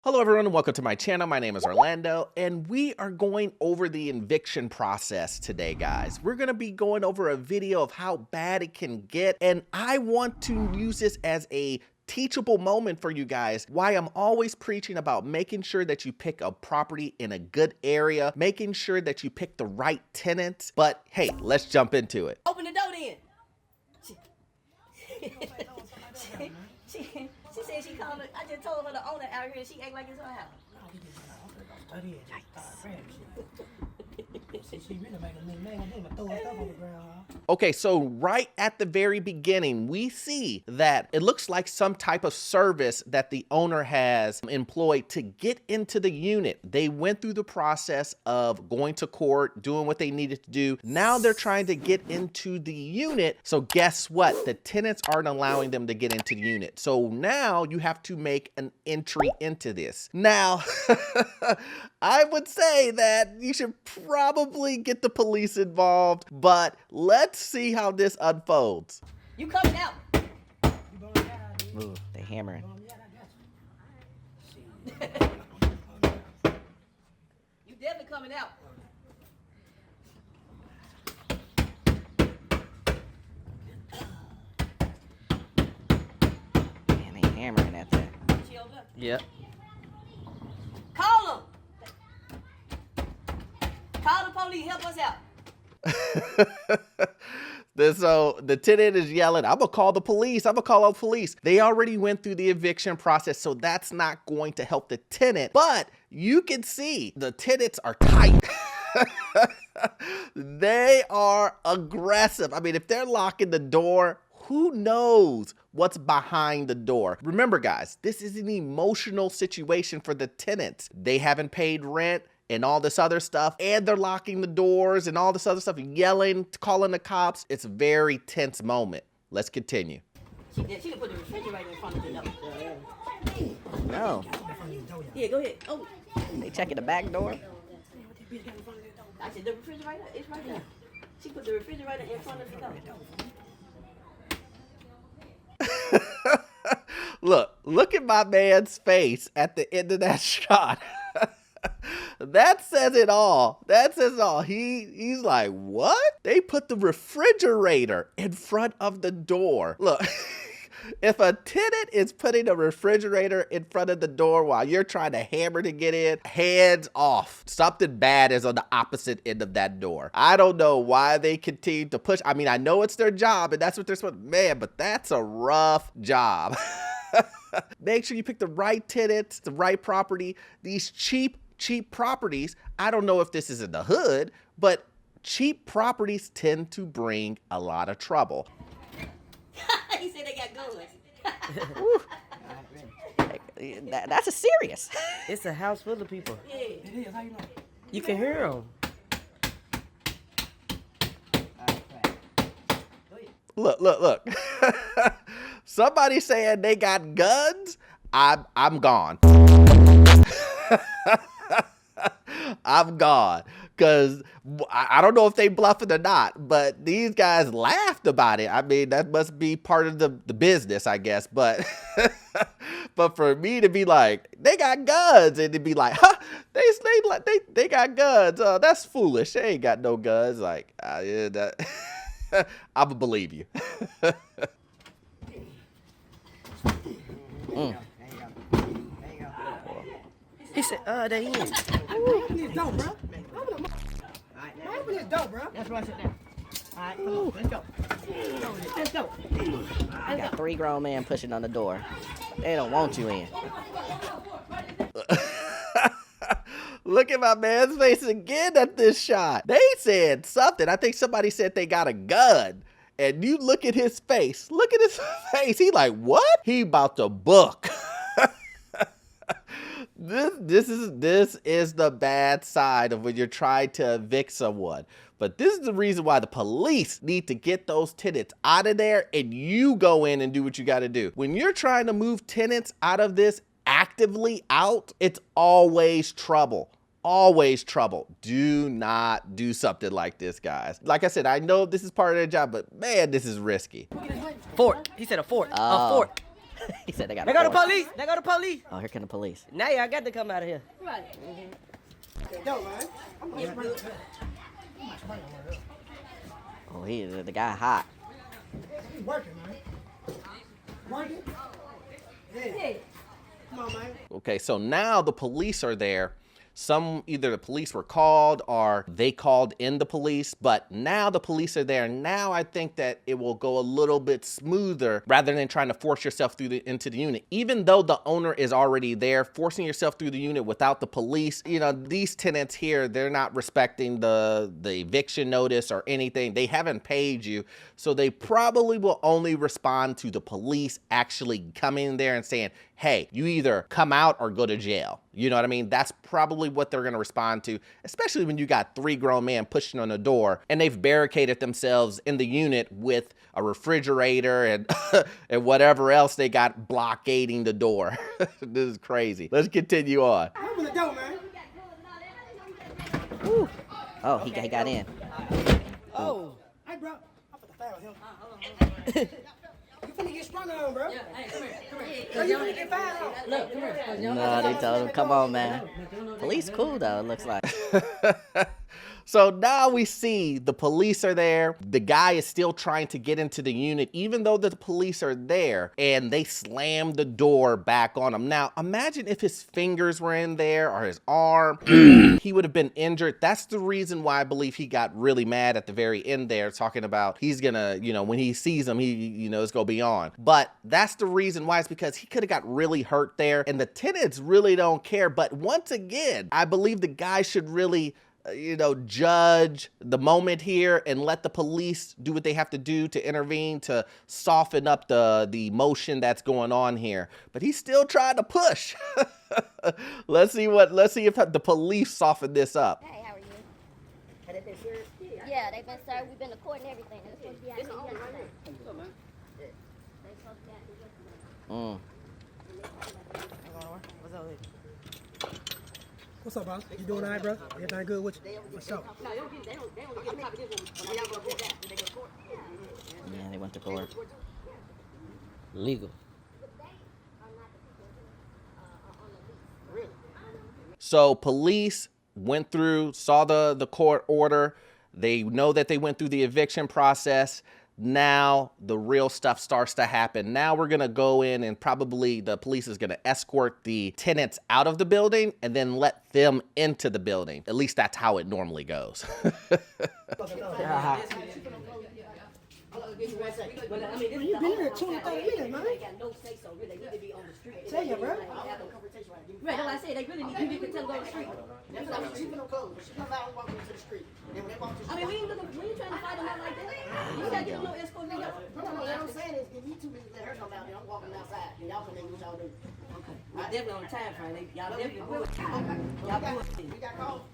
Hello everyone and welcome to my channel. My name is Orlando and we are going over the eviction process today, guys. We're going to be going over a video of how bad it can get, and I want to use this as a teachable moment for you guys. Why I'm always preaching about making sure that you pick a property in a good area, making sure that you pick the right tenants. But hey, let's jump into it. Open the door then. She said she called it. I just told her the owner out here and she act like it's her house. Okay, so right at the very beginning, we see that it looks like some type of service that the owner has employed to get into the unit. They went through the process of going to court, doing what they needed to do. Now they're trying to get into the unit. So guess what? The tenants aren't allowing them to get into the unit. So now you have to make an entry into this. Now, I would say that you should probably get the police involved, but let's see how this unfolds. You coming out? Ooh, they hammering. You definitely coming out. Man, they hammering at that. She over there. Yep. Call them. Call the police. Help us out. So the tenant is yelling, I'm gonna call the police. I'm gonna call out the police. They already went through the eviction process, so that's not going to help the tenant. But you can see the tenants are tight. They are aggressive. I mean, if they're locking the door, who knows what's behind the door? Remember, guys, this is an emotional situation for the tenants. They haven't paid rent and all this other stuff, and they're locking the doors and all this other stuff, yelling, calling the cops. It's a very tense moment. Let's continue. She can put the refrigerator in front of the door. No, Yeah, go ahead. Oh, they checking the back door. I said the refrigerator is right there. She put the refrigerator in front of the door. Look at my man's face at the end of that shot. That says it all. That says it all. He's like, what? They put the refrigerator in front of the door. Look, if a tenant is putting a refrigerator in front of the door while you're trying to hammer to get in, hands off. Something bad is on the opposite end of that door. I don't know why they continue to push. I mean, I know it's their job and that's what they're supposed to, man, but that's a rough job. Make sure you pick the right tenants, the right property. These cheap properties, I don't know if this is in the hood, but cheap properties tend to bring a lot of trouble. He said they got guns. That's a serious. It's a house full of people. Yeah. It is. How you know? You can hear them. Look. Somebody saying they got guns, I'm gone. I'm gone. Because I don't know if they bluffing or not, but these guys laughed about it. I mean, that must be part of the business, I guess. But but for me to be like, they got guns, and to be like, huh, they got guns. That's foolish. They ain't got no guns. Like, yeah, I'ma believe you. He said, they in. Open this door, bro. Open this door, bro. That's right. Sit down. All right, come on. Let's go. Let's go. You got 3 grown men pushing on the door. They don't want you in. Look at my man's face again at this shot. They said something. I think somebody said they got a gun. And you look at his face. Look at his face. He like, what? He about to book. This is the bad side of when you're trying to evict someone. But this is the reason why the police need to get those tenants out of there and you go in and do what you got to do. When you're trying to move tenants out of this actively out, it's always trouble. Always trouble. Do not do something like this, guys. Like I said, I know this is part of their job, but man, this is risky. Fort. He said a fort. A fort. He said they got. They go to four. police. They go to police. Oh, here come the police. Now y'all got to come out of here. Right. Don't, man. I'm gonna spray it. Oh, the guy hot. He's working, man. Working? Yeah. Come on, man. Okay, so now the police are there. Either the police were called or they called in the police, but now the police are there. Now I think that it will go a little bit smoother rather than trying to force yourself into the unit. Even though the owner is already there, forcing yourself through the unit without the police, you know, these tenants here, they're not respecting the eviction notice or anything. They haven't paid you, so they probably will only respond to the police actually coming there and saying, hey, you either come out or go to jail. You know what I mean? That's probably what they're going to respond to, especially when you got 3 grown men pushing on the door and they've barricaded themselves in the unit with a refrigerator and and whatever else they got blockading the door. This is crazy. Let's continue on. Open the door, man. Woo. Oh, he got in. Oh. Hey, bro. I'm for the foul him. You finna get sprung on, bro. Hey, come here. So you finna get fouled on. Look, come here. No, they told him, come on, man. Police cool, though, it looks like. So now we see the police are there. The guy is still trying to get into the unit, even though the police are there, and they slam the door back on him. Now, imagine if his fingers were in there or his arm. He would have been injured. That's the reason why I believe he got really mad at the very end there, talking about he's gonna, you know, when he sees him, he, you know, it's gonna be on. But that's the reason why. It's because he could have got really hurt there, and the tenants really don't care. But once again, I believe the guy should really you know, judge the moment here and let the police do what they have to do to intervene to soften up the emotion that's going on here. But he's still trying to push. Let's see if the police soften this up. Hey, how are you? Had they been served? Yeah, they've been served. We've been to court and everything. They're supposed to be out here yesterday. They supposed to be out here yesterday. What's up with it? What's up, boss? You doing all right, bro? Everything good with you? For sure. No, they don't get a copy of this one. When y'all go to court, they go to court. Yeah, they went to court. Legal. So police went through, saw the court order. They know that they went through the eviction process. Now the real stuff starts to happen. Now we're going to go in and probably the police is going to escort the tenants out of the building and then let them into the building. At least that's how it normally goes. Give me 1 second. But, I mean, You been here 20, 30 minutes, man. They got no say so. Really, they need to be on the street. Tell you, bro. Have no conversation right now. Right, that's what I said. They really need to tell them to go to the street. That's what I mean. She put no clothes. She comes out and walks into the street. And when they walk to the street, I mean, we ain't trying to fight them out like that. You gotta give them no escort. No, what I'm saying is, if you 2 minutes let her come out, then I'm walking outside, and y'all come in what y'all do. Okay. Y'all definitely on time frame. Y'all definitely bullshit. Y'all bullshit. We got calls.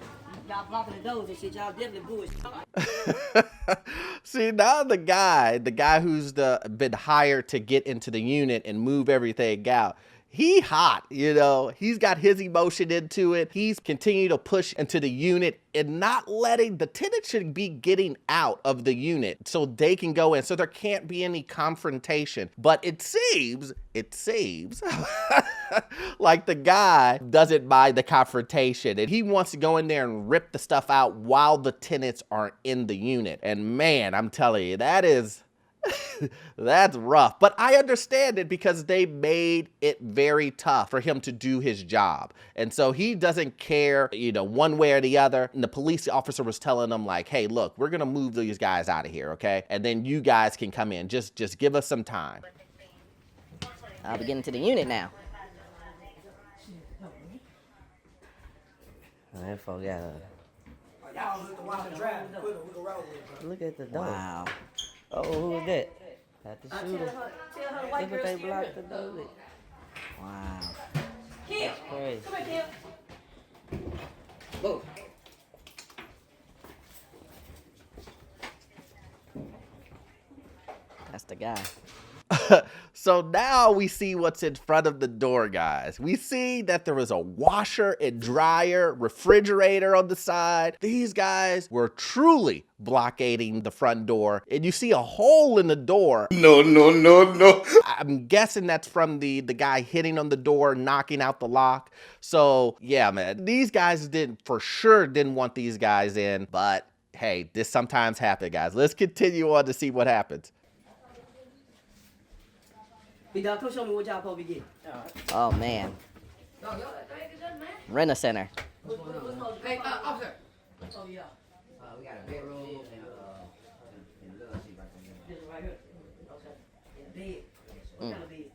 Y'all blocking the doors and shit. Y'all definitely bullshit. See, now the guy who's been hired to get into the unit and move everything out, he hot, you know, he's got his emotion into it. He's continued to push into the unit and not letting the tenant should be getting out of the unit so they can go in. So there can't be any confrontation. But it seems like the guy doesn't mind the confrontation and he wants to go in there and rip the stuff out while the tenants are in the unit. And man, I'm telling you, that is... that's rough, but I understand it because they made it very tough for him to do his job. And so he doesn't care, you know, one way or the other. And the police officer was telling them like, hey, look, we're going to move these guys out of here. Okay. And then you guys can come in. Just give us some time. I'll be getting to the unit now. That folk got Y'all look to watch the drive. We can roll with it. look at the door. Wow. Oh, who's that? Had to shoot him. Tell her the white Look girl what they scared blocked her. the door with. Wow. Kim, Crazy. come here, Kim. Go. That's the guy. So now we see what's in front of the door, guys. We see that there was a washer and dryer, refrigerator on the side. These guys were truly blockading the front door, and you see a hole in the door. No, no, no, no. I'm guessing that's from the guy hitting on the door, knocking out the lock. So yeah, man, these guys for sure didn't want these guys in, but hey, this sometimes happens, guys. Let's continue on to see what happens. Come show me what y'all supposed to get. Oh man. Rent a center. Hey, officer. Oh yeah. We got a bedroom and This one right here. Okay. And a bed. What kind of bed?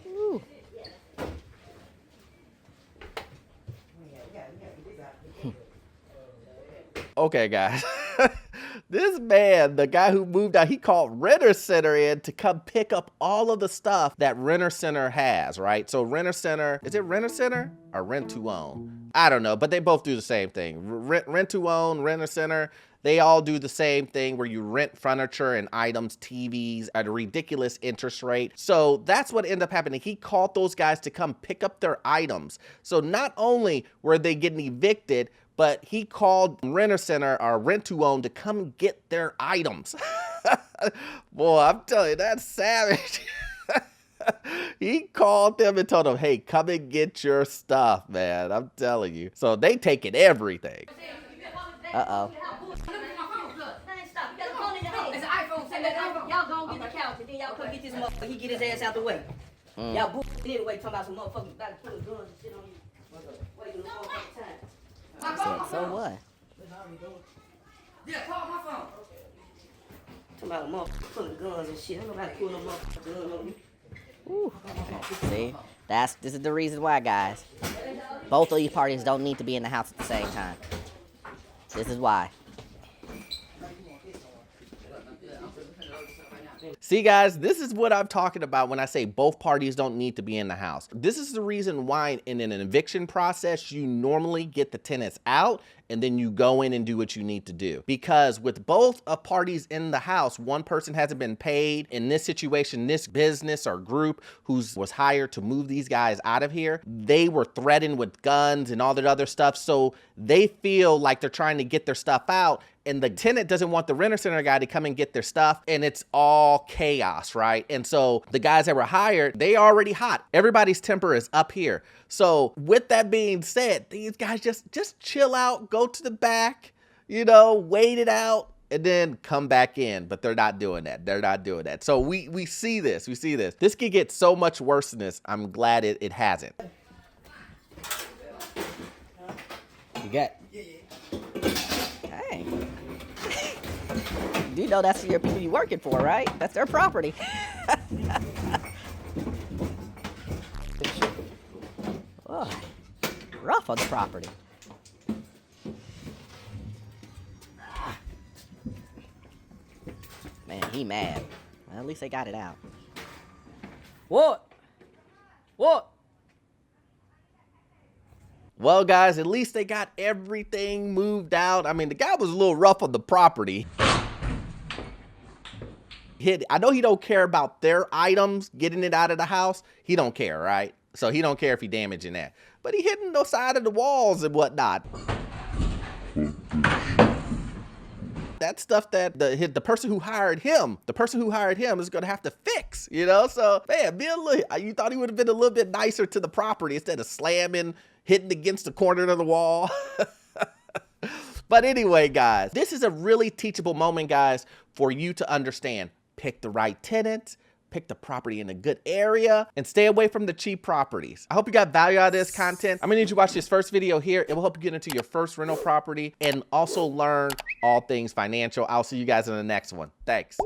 Ooh. Okay, guys. This man, the guy who moved out, he called Renter Center in to come pick up all of the stuff that Renter Center has, right? So Renter Center, is it Renter Center or Rent to Own? I don't know, but they both do the same thing. Rent to Own, Renter Center, they all do the same thing where you rent furniture and items, TVs at a ridiculous interest rate. So that's what ended up happening. He called those guys to come pick up their items. So not only were they getting evicted, but he called Renter Center or Rent to Own to come get their items. Boy, I'm telling you, that's savage. He called them and told them, hey, come and get your stuff, man. I'm telling you. So they taking everything. Uh-oh. It's an iPhone. Y'all gonna get the couch and then y'all come get this motherfucker. He get his ass out the way. Y'all book anyway, talking about some motherfuckers about to put guns and shit on you. Waiting the motherfucking time. So what? Yeah, call my phone. Talking about a motherfucker pulling guns and shit. Ain't nobody pulling no motherfucking gun on you. Ooh. See, this is the reason why, guys. Both of these parties don't need to be in the house at the same time. This is why. See, guys, this is what I'm talking about when I say both parties don't need to be in the house. This is the reason why in an eviction process, you normally get the tenants out and then you go in and do what you need to do. Because with both parties in the house, one person hasn't been paid. In this situation, this business or group who was hired to move these guys out of here, they were threatened with guns and all that other stuff. So they feel like they're trying to get their stuff out, and the tenant doesn't want the Renter Center guy to come and get their stuff, and it's all chaos, right? And so the guys that were hired, they already hot. Everybody's temper is up here. So with that being said, these guys just chill out, go to the back, you know, wait it out, and then come back in. But they're not doing that. They're not doing that. So we see this. We see this. This could get so much worse than this. I'm glad it hasn't. You got. Hey. You know that's your people you working for, right? That's their property. Oh, rough on the property. Man, he mad. Well, at least they got it out. What? What? Well, guys, at least they got everything moved out. I mean, the guy was a little rough on the property. I know he don't care about their items, getting it out of the house. He don't care, right? So he don't care if he damaging that. But he hitting the side of the walls and whatnot. That's stuff that the person who hired him is going to have to fix, you know? So, man, you thought he would have been a little bit nicer to the property instead of slamming, hitting against the corner of the wall. But anyway, guys, this is a really teachable moment, guys, for you to understand. Pick the right tenant, pick the property in a good area, and stay away from the cheap properties. I hope you got value out of this content. I'm gonna need you to watch this first video here. It will help you get into your first rental property and also learn all things financial. I'll see you guys in the next one. Thanks.